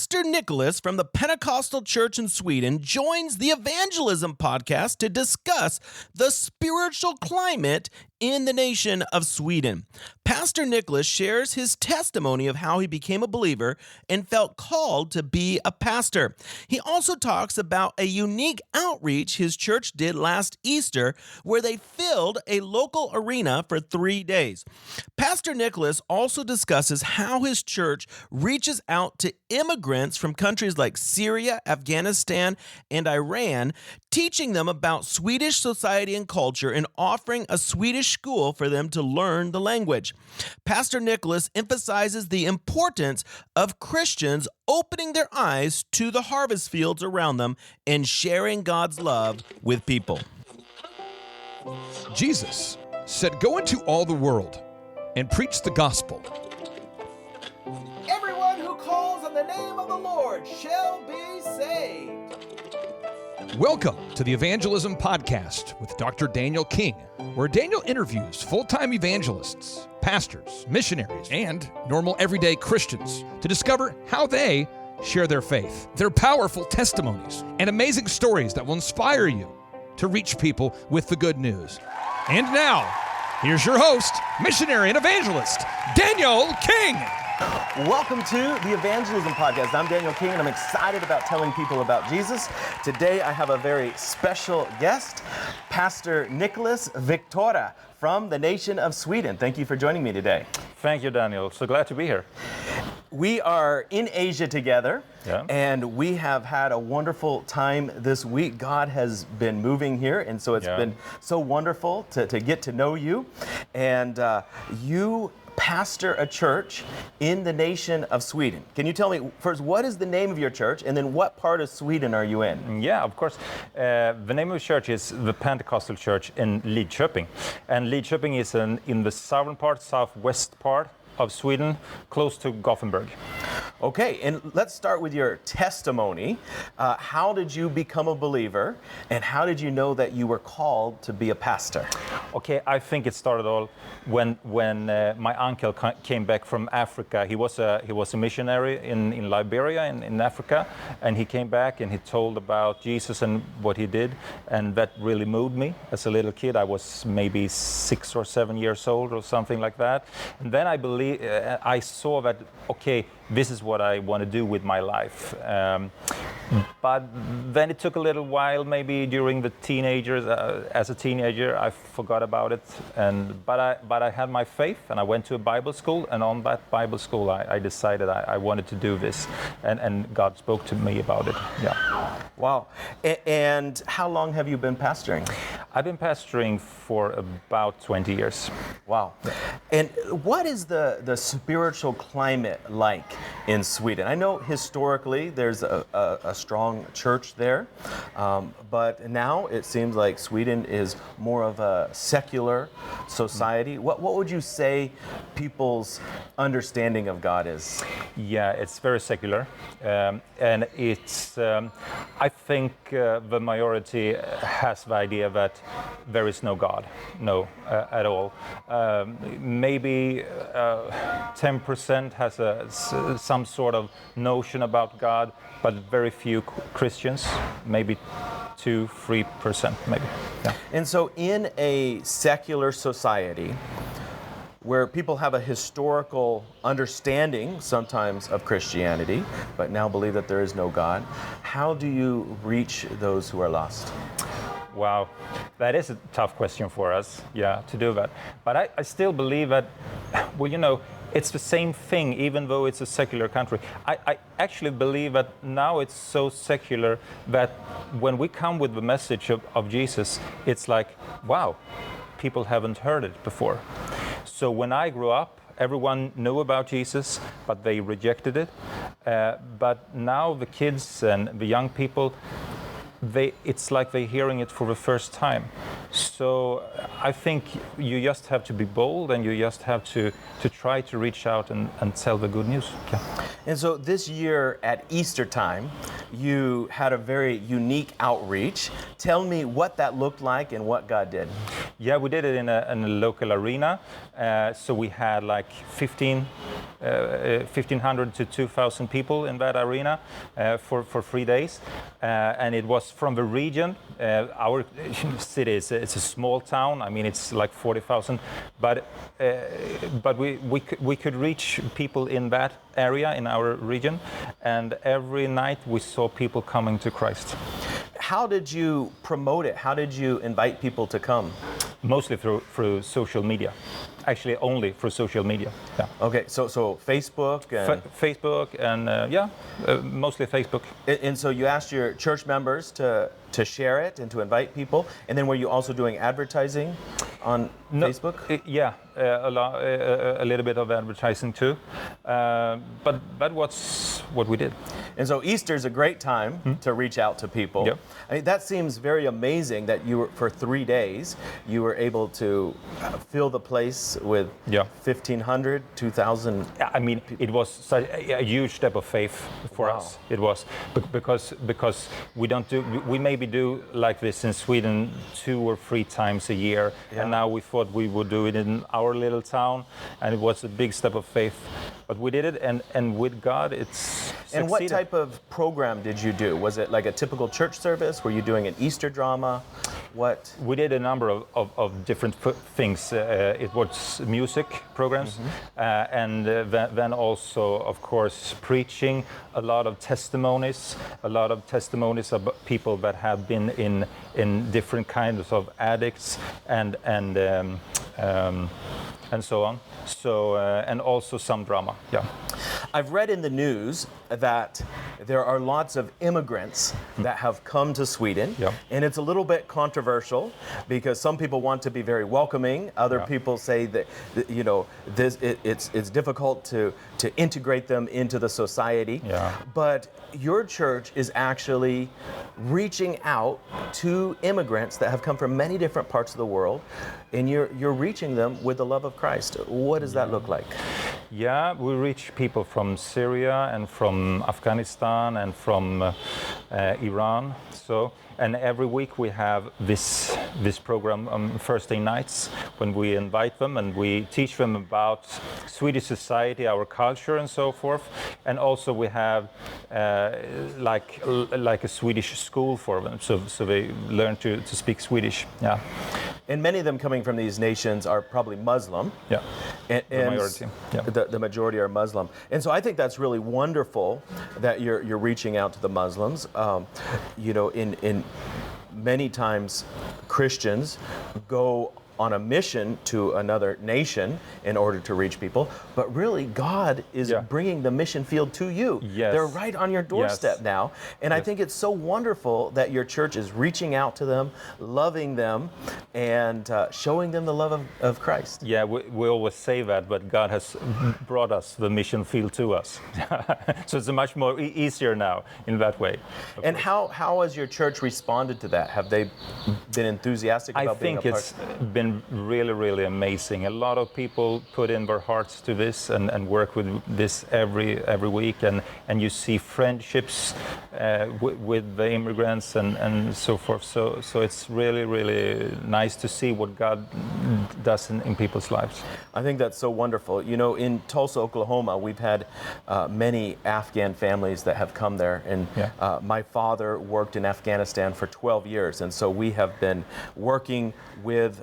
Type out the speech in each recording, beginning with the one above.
Pastor Niclas from the Pentecostal Church in Sweden joins the Evangelism Podcast to discuss the spiritual climate in the nation of Sweden. Pastor Niclas shares his testimony of how he became a believer and felt called to be a pastor. He also talks about a unique outreach his church did last Easter where they filled a local arena for 3 days. Pastor Niclas also discusses how his church reaches out to immigrants from countries like Syria, Afghanistan, and Iran, teaching them about Swedish society and culture and offering a Swedish school for them to learn the language. Pastor Niclas emphasizes the importance of Christians opening their eyes to the harvest fields around them and sharing God's love with people. Jesus said, "Go into all the world and preach the gospel." Everyone who calls on the name of the Lord shall be saved. Welcome to the Evangelism Podcast with Dr. Daniel King, where Daniel interviews full-time evangelists, pastors, missionaries, and normal everyday Christians to discover how they share their faith, their powerful testimonies, and amazing stories that will inspire you to reach people with the good news. And now, here's your host, missionary and evangelist, Daniel King. Welcome to the Evangelism Podcast. I'm Daniel King, and I'm excited about telling people about Jesus. Today, I have a very special guest, Pastor Niclas Wiktorell from the nation of Sweden. Thank you for joining me today. Thank you, Daniel. So glad to be here. We are in Asia together, Yeah. and we have had a wonderful time this week. God has been moving here, and so it's been so wonderful to get to know you. And you pastor a church in the nation of Sweden. Can you tell me first, what is the name of your church, and then what part of Sweden are you in? Yeah, of course. The name of the church is the Pentecostal Church in Lidköping. And Lidköping is in the southern part, southwest part of Sweden, close to Gothenburg. Okay, and let's start with your testimony. How did you become a believer, and how did you know that you were called to be a pastor? Okay, I think it started all when my uncle came back from Africa. He was a missionary in Liberia in Africa, and he came back and he told about Jesus and what he did, and that really moved me. As a little kid, I was maybe 6 or 7 years old or something like that, and then I saw that, okay, this is what I want to do with my life. But then it took a little while, maybe during the teenagers. As a teenager, I forgot about it. But I had my faith, and I went to a Bible school. And on that Bible school, I decided I wanted to do this, and God spoke to me about it. Yeah. Wow. And how long have you been pastoring? I've been pastoring for about 20 years. Wow. And what is the spiritual climate like in Sweden? I know historically there's a strong church there, but now it seems like Sweden is more of a secular society. What would you say people's understanding of God is? Yeah, it's very secular, and it's. I think the majority has the idea that there is no God, at all. Maybe 10% has some sort of notion about God, but very few Christians, maybe 2-3%, maybe. Yeah. And so in a secular society, where people have a historical understanding sometimes of Christianity, but now believe that there is no God, how do you reach those who are lost? Wow, that is a tough question for us, to do that. But I still believe that, it's the same thing, even though it's a secular country. I actually believe that now it's so secular that when we come with the message of Jesus, it's like, wow, people haven't heard it before. So when I grew up, everyone knew about Jesus, but they rejected it. But now the kids and the young people, it's like they're hearing it for the first time. So I think you just have to be bold, and you just have to try to reach out and tell the good news. Yeah. And so this year at Easter time, you had a very unique outreach. Tell me what that looked like and what God did. Yeah, we did it in a local arena. So we had like 1,500 to 2,000 people in that arena for 3 days. And it was from the region. Our city it's a small town. I mean, it's like 40,000. But we could reach people in that area, in our region. And every night we saw people coming to Christ. How did you promote it? How did you invite people to come? Mostly through social media. Actually, only through social media. Yeah. Okay, so Facebook and Facebook and mostly Facebook. And so you asked your church members to share it and to invite people, and then were you also doing advertising on Facebook? A little bit of advertising too, but that was what we did. And so Easter's a great time to reach out to people. Yep. I mean, that seems very amazing that you were, for 3 days, you were able to fill the place with 1,500, 2,000. I mean, it was such a huge step of faith for us. It was because we maybe do like this in Sweden 2 or 3 times a year, and now we thought we would do it in our little town, and it was a big step of faith. But we did it, and with God, it's succeeded. And what type of program did you do? Was it like a typical church service? Were you doing an Easter drama? What? We did a number of different things. It was music programs, and then also, of course, preaching. A lot of testimonies of people that have been in different kinds of addicts and so on. So and also some drama. Yeah. I've read in the news that there are lots of immigrants that have come to Sweden, and it's a little bit controversial because some people want to be very welcoming. Other people say that it's difficult to integrate them into the society. Yeah. But your church is actually reaching out to immigrants that have come from many different parts of the world, and you're reaching them with the love of Christ. What does that look like? Yeah, we reach people from Syria and from Afghanistan and from Iran. And every week we have this program on Thursday nights when we invite them and we teach them about Swedish society, our culture, and so forth. And also we have like a Swedish school for them, so they learn to speak Swedish. Yeah. And many of them coming from these nations are probably Muslim. Yeah. And the majority. Yeah. The majority are Muslim. And so I think that's really wonderful that you're reaching out to the Muslims. In many times Christians go on a mission to another nation in order to reach people, but really God is bringing the mission field to you. Yes. They're right on your doorstep now, and I think it's so wonderful that your church is reaching out to them, loving them, and showing them the love of Christ. Yeah, we always say that, but God has brought us the mission field to us. So it's much more easier now in that way. And how has your church responded to that? Have they been enthusiastic about being a part? I think it's been really, really amazing. A lot of people put in their hearts to this and work with this every week, and you see friendships with the immigrants and so forth. So it's really, really nice to see what God does in people's lives. I think that's so wonderful. In Tulsa, Oklahoma, we've had many Afghan families that have come there, and my father worked in Afghanistan for 12 years, and so we have been working with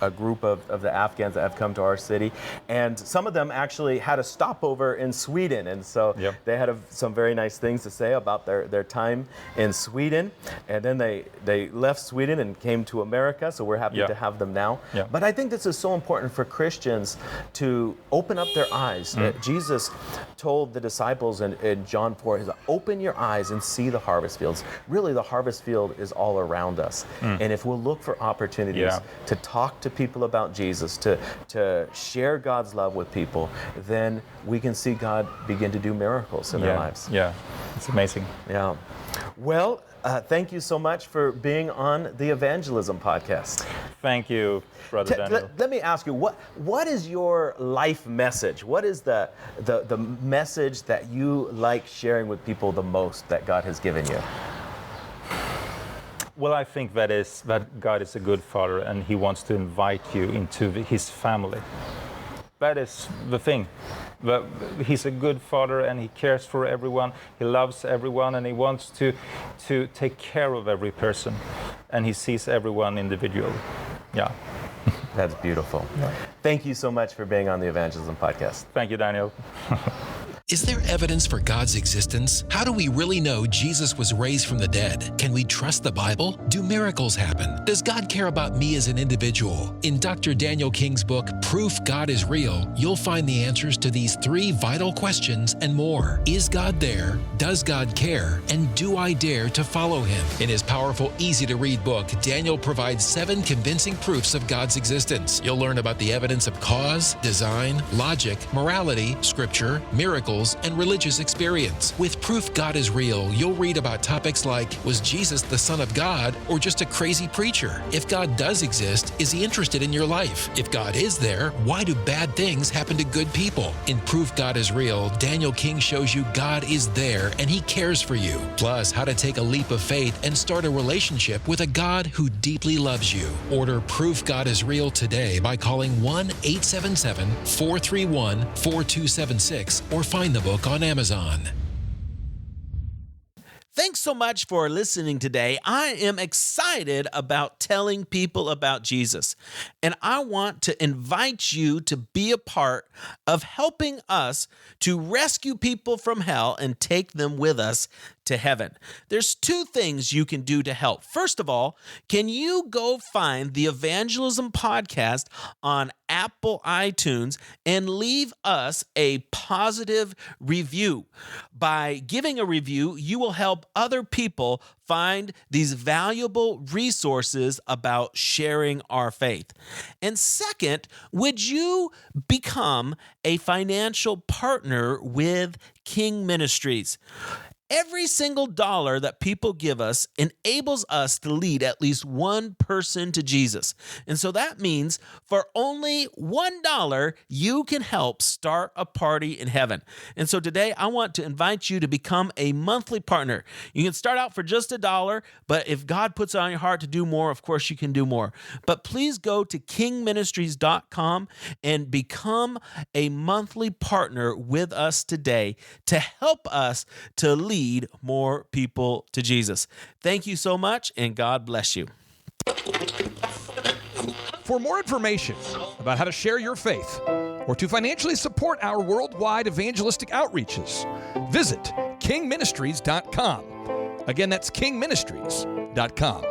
a group of the Afghans that have come to our city, and some of them actually had a stopover in Sweden, and so they had some very nice things to say about their time in Sweden, and then they left Sweden and came to America, so we're happy to have them now. But I think this is so important for Christians to open up their eyes. Jesus told the disciples in John 4, he said, open your eyes and see the harvest fields. Really, the harvest field is all around us, and if we'll look for opportunities to talk to people about Jesus, to share God's love with people, then we can see God begin to do miracles in their lives. Yeah, it's amazing. Yeah. Well, thank you so much for being on the Evangelism Podcast. Thank you, Brother Daniel. Let me ask you, what is your life message? What is the message that you like sharing with people the most that God has given you? Well, I think that God is a good Father, and He wants to invite you into His family. That is the thing. He's a good Father, and He cares for everyone. He loves everyone, and He wants to take care of every person, and He sees everyone individually. Yeah. That's beautiful. Yeah. Thank you so much for being on the Evangelism Podcast. Thank you, Daniel. Is there evidence for God's existence? How do we really know Jesus was raised from the dead? Can we trust the Bible? Do miracles happen? Does God care about me as an individual? In Dr. Daniel King's book, Proof God is Real, you'll find the answers to these 3 vital questions and more. Is God there? Does God care? And do I dare to follow Him? In his powerful, easy-to-read book, Daniel provides 7 convincing proofs of God's existence. You'll learn about the evidence of cause, design, logic, morality, scripture, miracles, and religious experience. With Proof God is Real, you'll read about topics like, was Jesus the Son of God or just a crazy preacher? If God does exist, is He interested in your life? If God is there, why do bad things happen to good people? In Proof God is Real, Daniel King shows you God is there and He cares for you. Plus, how to take a leap of faith and start a relationship with a God who deeply loves you. Order Proof God is Real today by calling 1-877-431-4276 or find the book on Amazon. Thanks so much for listening today. I am excited about telling people about Jesus, and I want to invite you to be a part of helping us to rescue people from hell and take them with us to heaven. There's 2 things you can do to help. First of all, can you go find the Evangelism Podcast on Apple iTunes and leave us a positive review? By giving a review, you will help other people find these valuable resources about sharing our faith. And second, would you become a financial partner with King Ministries? Every single dollar that people give us enables us to lead at least one person to Jesus. And so that means for only $1, you can help start a party in heaven. And so today I want to invite you to become a monthly partner. You can start out for just $1, but if God puts it on your heart to do more, of course you can do more. But please go to kingministries.com and become a monthly partner with us today to help us to lead more people to Jesus. Thank you so much, and God bless you. For more information about how to share your faith or to financially support our worldwide evangelistic outreaches, visit kingministries.com. Again, that's kingministries.com.